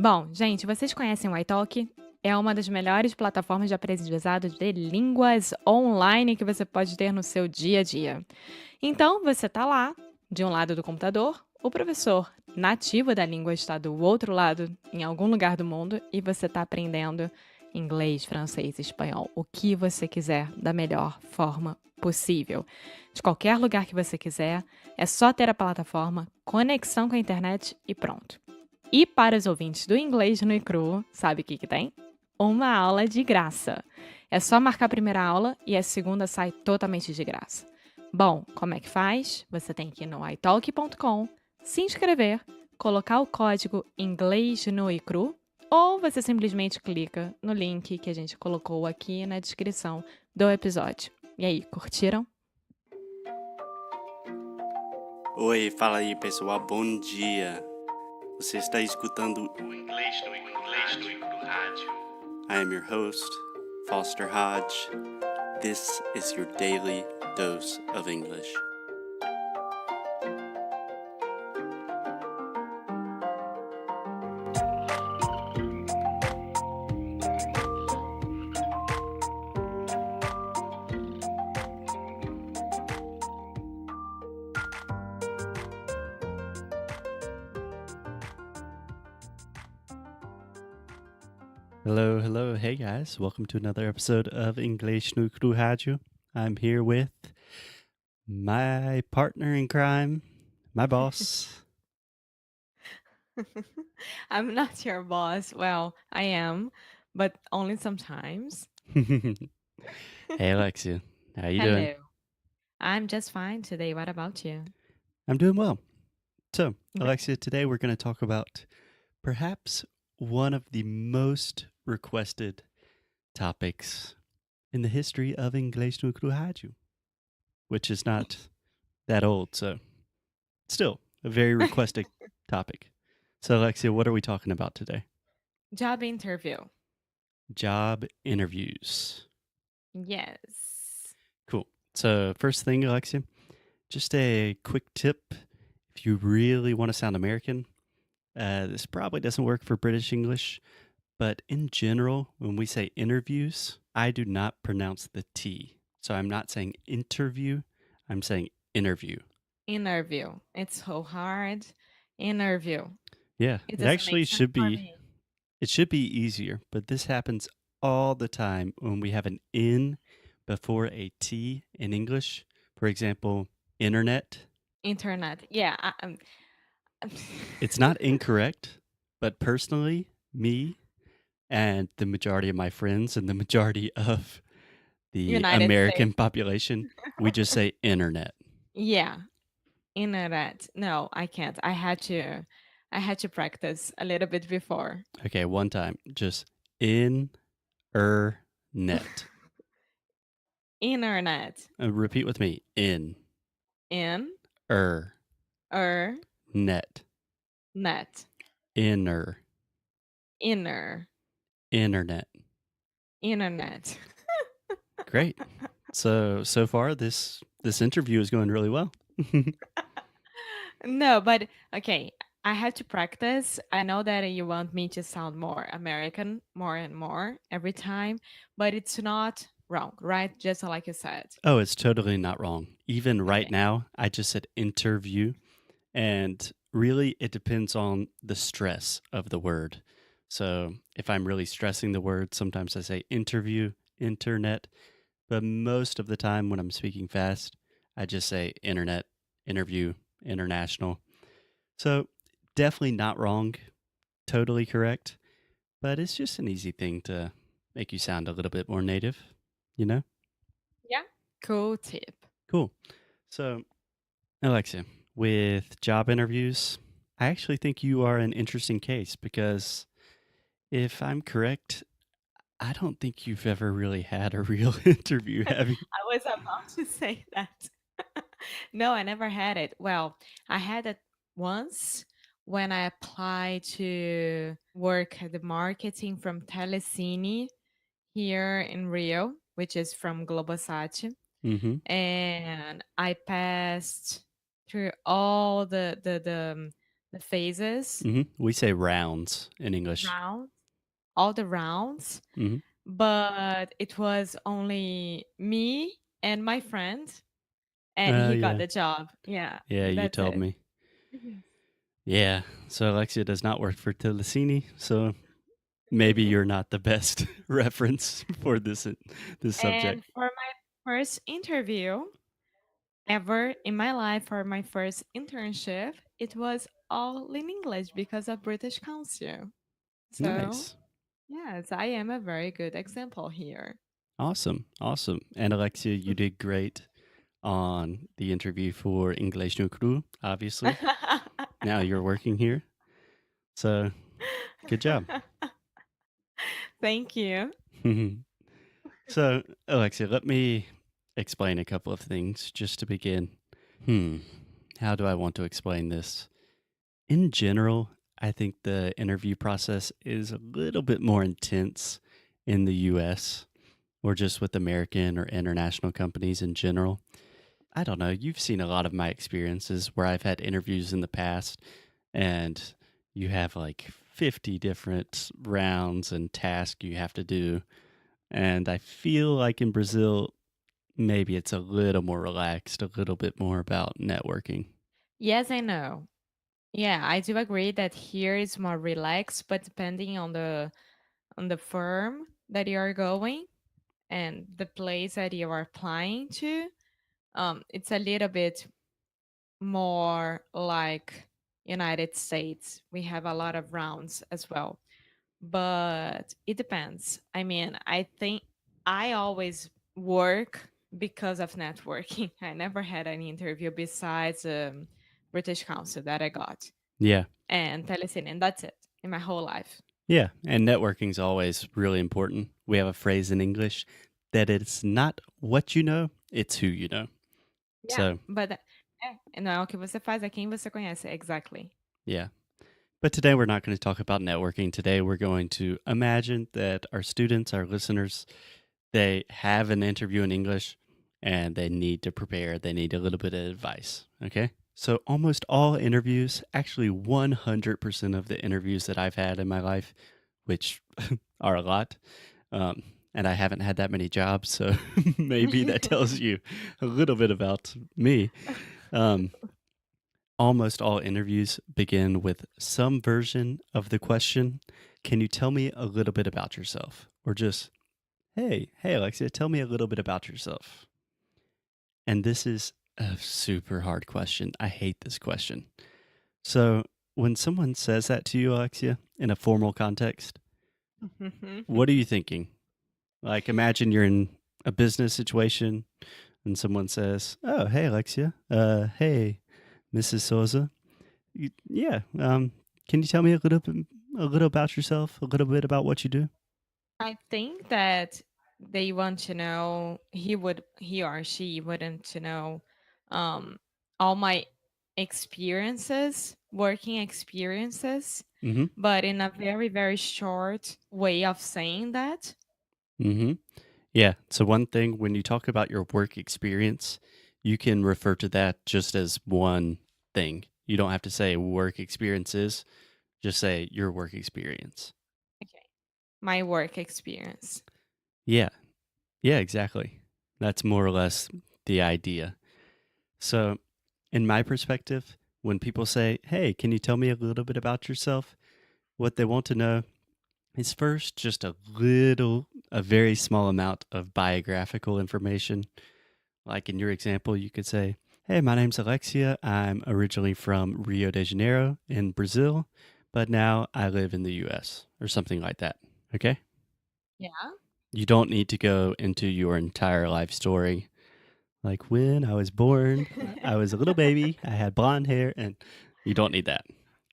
Bom, gente, vocês conhecem o iTalk? É uma das melhores plataformas de aprendizado de línguas online que você pode ter no seu dia a dia. Então, você está lá, de um lado do computador, o professor nativo da língua está do outro lado, em algum lugar do mundo, e você está aprendendo inglês, francês, espanhol, o que você quiser, da melhor forma possível. De qualquer lugar que você quiser, é só ter a plataforma, conexão com a internet e pronto. E para os ouvintes do Inglês no e cru, sabe o que tem? Uma aula de graça. É só marcar a primeira aula e a segunda sai totalmente de graça. Bom, como é que faz? Você tem que ir no italk.com, se inscrever, colocar o código Inglês no e cru, ou você simplesmente clica no link que a gente colocou aqui na descrição do episódio. E aí, curtiram? Oi, fala aí pessoal, bom dia. Você está escutando o Inglês no Rádio. I am your host, Foster Hodge. This is your daily dose of English. Hello, hey guys, welcome to another episode of Inglês no Rádio. I'm here with my partner in crime, my boss. I'm not your boss. Well, I am, but only sometimes. Hey Alexia, how you Hello. doing? I'm just fine today. What about you? I'm doing well. So, Good. Alexia, today we're going to talk about perhaps one of the most requested topics in the history of Inglês no Rádio, which is not that old, so still a very requested topic. So, Alexia, what are we talking about today? Job interview. Job interviews. Yes. Cool. So, first thing, Alexia, just a quick tip. If you really want to sound American, this probably doesn't work for British English, but in general, when we say interviews, I do not pronounce the T. So I'm not saying interview, I'm saying interview. Interview. It's so hard. Interview. Yeah, It it doesn't actually make sense should for be. me. It should be easier, but this happens all the time when we have an N before a T in English. For example, internet. Internet. Yeah. It's not incorrect, but personally, me and the majority of my friends and the majority of the United American States. population, we just say internet. Yeah. Internet. No, I can't. I had to practice a little bit before. Okay, one time, just in-er-net. Internet. Repeat with me. In. In. Er. Net. Inner. Inner. Internet. Internet. Great. So far this interview is going really well. No, but okay, I have to practice. I know that you want me to sound more American more and more every time, but it's not wrong, right? Just like you said. Oh, it's totally not wrong. Even right Okay. now, I just said interview, and really it depends on the stress of the word. So if I'm really stressing the word, sometimes I say interview, internet, but most of the time when I'm speaking fast, I just say internet, interview, international. So definitely not wrong, totally correct, but it's just an easy thing to make you sound a little bit more native, you know? Yeah. Cool tip. Cool. So, Alexia, with job interviews, I actually think you are an interesting case because if I'm correct, I don't think you've ever really had a real interview, have you? I was about to say that. No, I never had it. Well, I had it once when I applied to work at the marketing from Telecine here in Rio, which is from Globosat. Mm-hmm. And I passed through all the the phases, We say rounds in English. rounds, all the rounds, hmm but it was only me and my friend, and he got yeah. the job. Yeah, Yeah, you that's told it. me. Mhm. Yeah. So Alexia does not work for Telecini, so maybe you're not the best reference for this subject. And for my first interview ever in my life, for my first internship, it was all in English because of British Council. So, Nice. yes, I am a very good example here. Awesome. Awesome. And Alexia, you did great on the interview for Inglês no Cru, obviously. Now you're working here. So good job. Thank you. So, Alexia, let me explain a couple of things just to begin. How do I want to explain this? In general, I think the interview process is a little bit more intense in the US or just with American or international companies in general. I don't know. You've seen a lot of my experiences where I've had interviews in the past and you have like 50 different rounds and tasks you have to do. And I feel like in Brazil, maybe it's a little more relaxed, a little bit more about networking. Yes, I know. Yeah, I do agree that here is more relaxed, but depending on the firm that you are going and the place that you are applying to, it's a little bit more like United States. We have a lot of rounds as well, but it depends. I mean, I think I always work because of networking. I never had any interview besides British Council that I got Yeah. and telecine, and that's it in my whole life. Yeah. And networking is always really important. We have a phrase in English that it's not what you know, it's who you know. Yeah, So, but não é o que você faz, é quem você conhece. Exactly. yeah. But today we're not going to talk about networking. Today we're going to imagine that our students, our listeners, they have an interview in English and they need to prepare. They need a little bit of advice. Okay. So, almost all interviews, actually 100% of the interviews that I've had in my life, which are a lot, um, and I haven't had that many jobs. So, maybe that tells you a little bit about me. Um, Almost all interviews begin with some version of the question, can you tell me a little bit about yourself? Or just, hey, Alexia, tell me a little bit about yourself. And this is a super hard question. I hate this question. So, when someone says that to you, Alexia, in a formal context, what are you thinking? Like, imagine you're in a business situation and someone says, oh, hey, Alexia, hey, Mrs. Souza. Yeah. Can you tell me a little about yourself, a little bit about what you do? I think that they want to know he or she wouldn't to know um all my experiences, working experiences, Mm-hmm. but in a very, very short way of saying that. Mm-hmm. Yeah. So one thing when you talk about your work experience, you can refer to that just as one thing. You don't have to say work experiences. Just say your work experience. Okay. My work experience. Yeah. Yeah, exactly. That's more or less the idea. So, in my perspective, when people say, hey, can you tell me a little bit about yourself? What they want to know is first just a very small amount of biographical information. Like in your example, you could say, hey, my name's Alexia. I'm originally from Rio de Janeiro in Brazil, but now I live in the US or something like that. Okay? Yeah. You don't need to go into your entire life story. Like when I was born, I was a little baby, I had blonde hair, and you don't need that.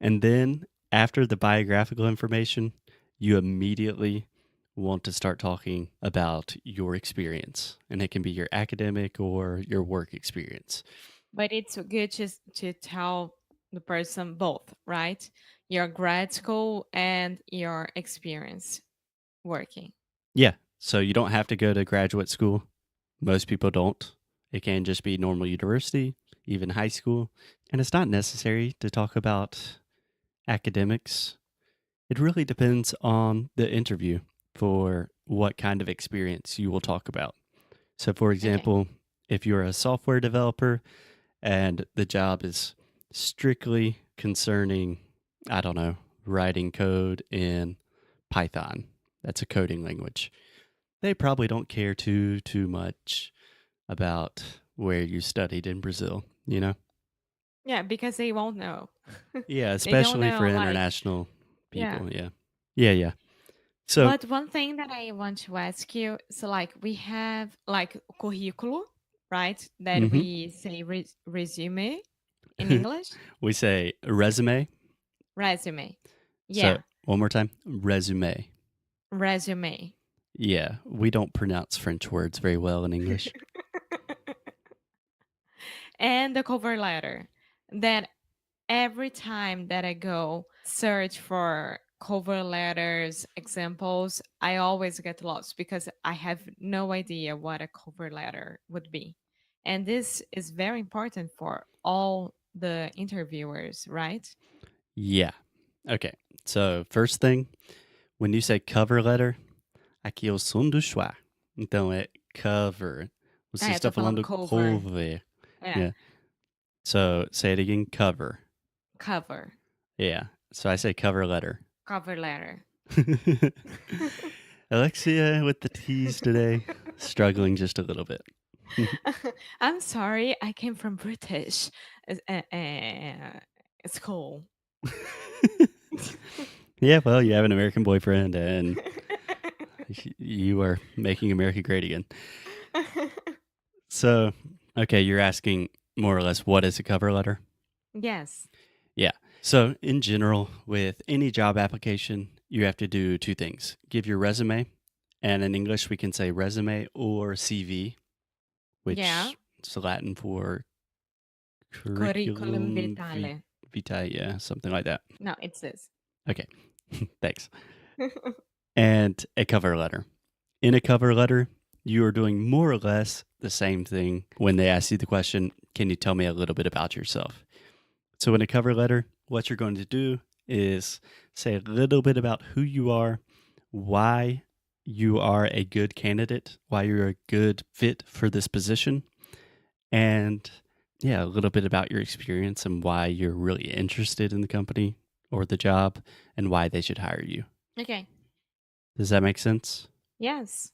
And then after the biographical information, you immediately want to start talking about your experience. And it can be your academic or your work experience. But it's good to tell the person both, right? Your grad school and your experience working. Yeah. So you don't have to go to graduate school. Most people don't. It can just be normal university, even high school. And it's not necessary to talk about academics. It really depends on the interview for what kind of experience you will talk about. So, for Okay. example, if you're a software developer and the job is strictly concerning, I don't know, writing code in Python, that's a coding language, they probably don't care too much about where you studied in Brazil, you know? Yeah, because they won't know. Yeah, They don't especially for know, like, international yeah. people. Yeah. Yeah, yeah. So, But one thing that I want to ask you, so like we have like currículo, right? That hmm we say resume in English. we say resume. Resume. So, Yeah, one more time, resume. resume. Yeah, we don't pronounce French words very well in English. And the cover letter. That every time that I go search for cover letters examples, I always get lost because I have no idea what a cover letter would be. And this is very important for all the interviewers, right? Yeah. Okay. So, first thing, when you say cover letter, aqui é o som do schwa. Então é cover. Você É, tô está falando falando cover. cover. É, Yeah. So, say it again, cover. cover. Yeah. So, I say cover letter. Cover letter. Alexia with the T's today, struggling just a little bit. I'm sorry, I came from British school. Yeah, well, you have an American boyfriend and you are making America great again. So, okay, you're asking more or less what is a cover letter? Yes. Yeah. So, in general, with any job application, you have to do two things give your resume, and in English, we can say resume or CV, Yeah. which is Latin for Curriculum curriculum vitae. vitae, yeah, something like that. No, it's this. Okay, thanks. And a cover letter. In a cover letter, you are doing more or less the same thing when they ask you the question, can you tell me a little bit about yourself? So, in a cover letter, what you're going to do is say a little bit about who you are, why you are a good candidate, why you're a good fit for this position, and yeah, a little bit about your experience and why you're really interested in the company or the job and why they should hire you. Okay. Does that make sense? Yes.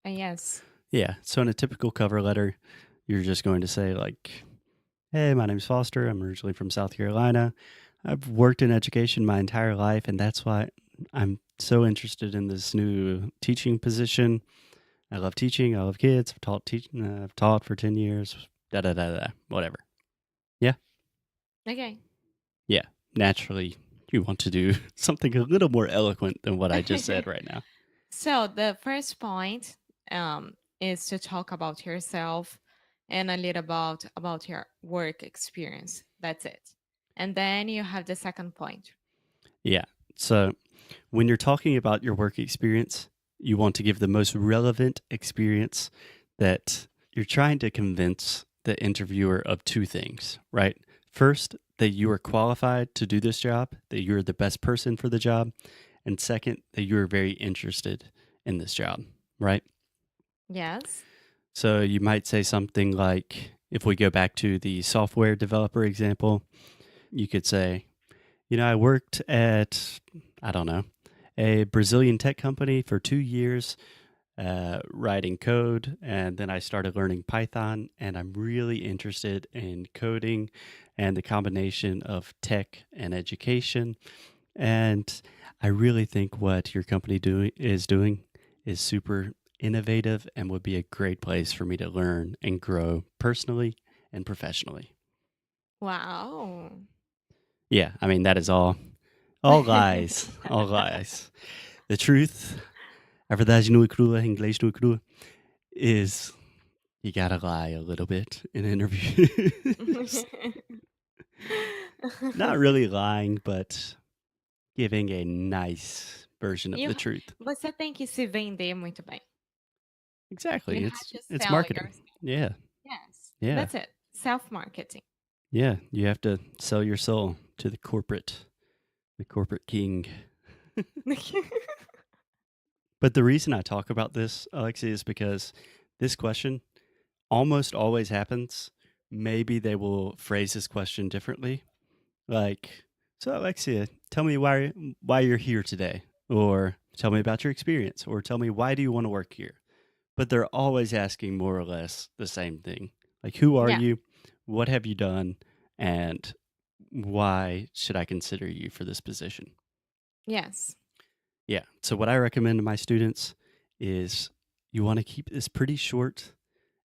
Yes. Yeah. So in a typical cover letter, you're just going to say, like, hey, my name's Foster. I'm originally from South Carolina. I've worked in education my entire life, and that's why I'm so interested in this new teaching position. I love teaching. I love kids. I've taught for 10 years. Da da da da. Whatever. Yeah. Okay. Yeah. Naturally, you want to do something a little more eloquent than what I just said right now. So the first point is to talk about yourself and a little about your work experience. That's it. And then you have the second point. Yeah. So when you're talking about your work experience, you want to give the most relevant experience that you're trying to convince the interviewer of two things, right? First, that you are qualified to do this job, that you're the best person for the job. And second, that you're very interested in this job, right? Yes. So you might say something like, if we go back to the software developer example, you could say, I worked at, I don't know, a Brazilian tech company for 2 years writing code. And then I started learning Python, and I'm really interested in coding and the combination of tech and education. And I really think what your company is doing is super innovative and would be a great place for me to learn and grow personally and professionally. Wow. Yeah, I mean, that is all lies, all lies. The truth, a verdade nua e crua, inglês nua e crua, is you gotta lie a little bit in interviews. Not really lying, but giving a nice version of You, the truth. você tem que se vender muito bem. Exactly. You have to It's sell marketing. yourself. Yeah. Yes. Yeah. That's it. Self-marketing. Yeah. You have to sell your soul to the corporate The corporate king. But the reason I talk about this, Alexia, is because this question almost always happens. Maybe they will phrase this question differently. Like, so Alexia, tell me why you're here today, or tell me about your experience, or tell me why do you want to work here. But they're always asking more or less the same thing. Like, who are Yeah. you? What have you done? And why should I consider you for this position? Yes. Yeah. So what I recommend to my students is you want to keep this pretty short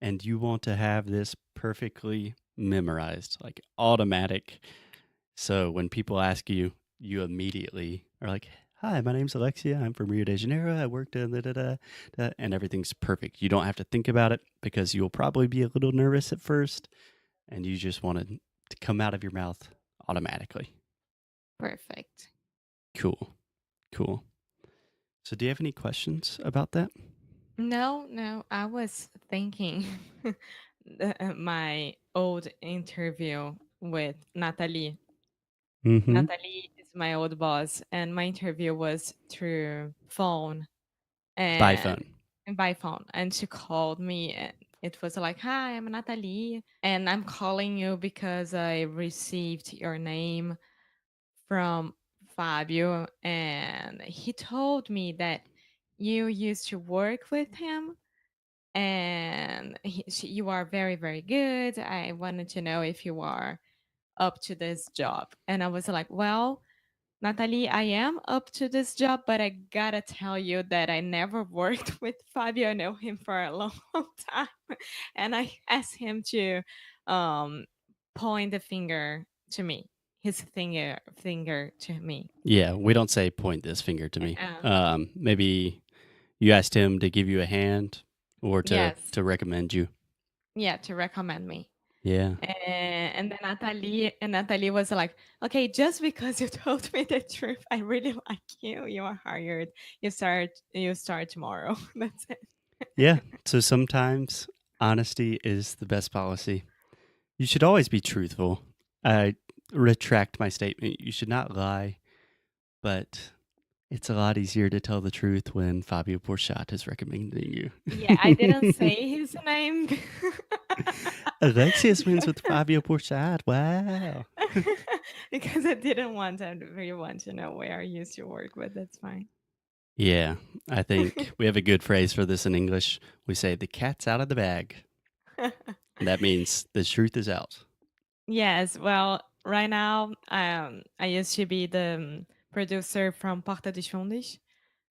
and you want to have this perfectly memorized, like automatic. So when people ask you, you immediately are like, "Hi, my name's Alexia. I'm from Rio de Janeiro. I worked in and everything's perfect. You don't have to think about it because you'll probably be a little nervous at first and you just want it to come out of your mouth automatically." Perfect. Cool. Cool. So do you have any questions about that? No, I was thinking my old interview with Natalie. Mm-hmm. Natalie is my old boss, and my interview was through phone By and phone. by phone. And she called me, and it was like, "Hi, I'm Natalie, and I'm calling you because I received your name from Fabio, and he told me that you used to work with him, and you are very, very good. I wanted to know if you are up to this job." And I was like, "Well, Natalie, I am up to this job, but I gotta tell you that I never worked with Fabio. I know him for a long, long time." And I asked him to um, point the finger to me, his finger to me. Yeah, we don't say point this finger to me. Uh, Maybe you asked him to give you a hand or to yes, recommend you. yeah, to recommend me. Yeah. And then Natalie was like, "Okay, just because you told me the truth, I really like you. You are hired. You start tomorrow." That's it. Yeah. So sometimes honesty is the best policy. You should always be truthful. I retract my statement. You should not lie, but it's a lot easier to tell the truth when Fabio Porchat is recommending you. Yeah, I didn't say his name Alexia's wins with Fabio Porchat. Wow. because I didn't want everyone to know where I used to work, but that's fine. Yeah, I think we have a good phrase for this in English. We say the cat's out of the bag. That means the truth is out. Yes, well, right now, I used to be the producer from Porta dos Fundos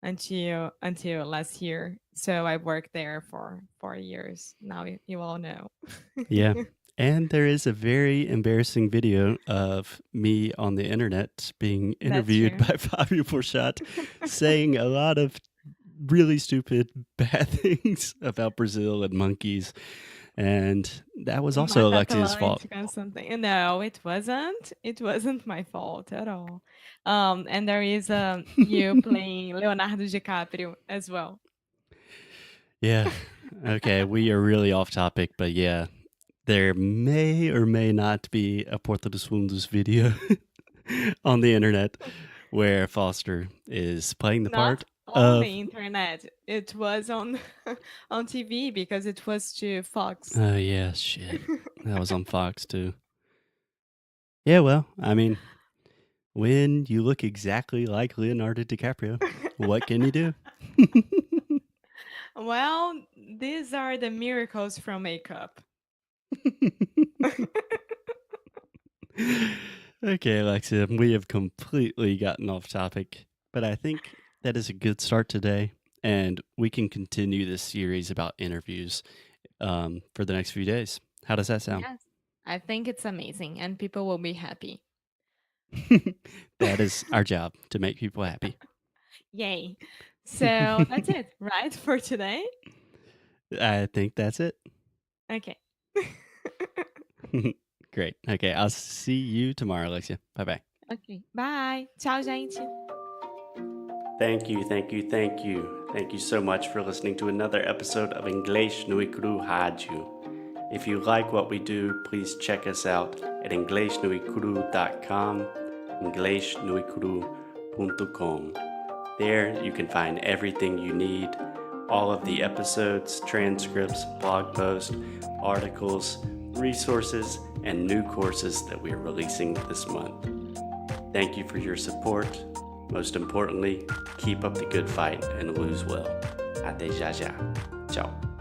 until last year. So I worked there for 4 years. Now you all know. Yeah. And there is a very embarrassing video of me on the internet being That's interviewed true. by Fabio Porchat saying a lot of really stupid, bad things about Brazil and monkeys. And that was also Mata Alexia's fault. Atlântica or something. No, it wasn't. It wasn't my fault at all. And there is you playing Leonardo DiCaprio as well. Yeah. Okay. We are really off topic, but yeah, there may or may not be a Porta dos Fundos video on the internet where Foster is playing the part Not on of. the internet. It was on on TV because it was to Fox. Oh, yeah, shit. That was on Fox too. Yeah, well, I mean, when you look exactly like Leonardo DiCaprio, what can you do? Well, these are the miracles from makeup. Okay, Alexia, we have completely gotten off topic, but I think that is a good start today, and we can continue this series about interviews for the next few days. How does that sound? Yes, I think it's amazing, and people will be happy. That is our job, to make people happy. Yay! So that's it, right, for today? I think that's it. Okay. Great. Okay, I'll see you tomorrow, Alexia. Bye-bye. Ok. Bye. Tchau, gente. Thank you, thank you, thank you. Thank you so much for listening to another episode of Inglês no Icru Rádio. If you like what we do, please check us out at inglesnoicru.com. inglesnuicru.com. There you can find everything you need, all of the episodes, transcripts, blog posts, articles, resources, and new courses that we are releasing this month. Thank you for your support. Most importantly, keep up the good fight and lose well. Até já já. Tchau.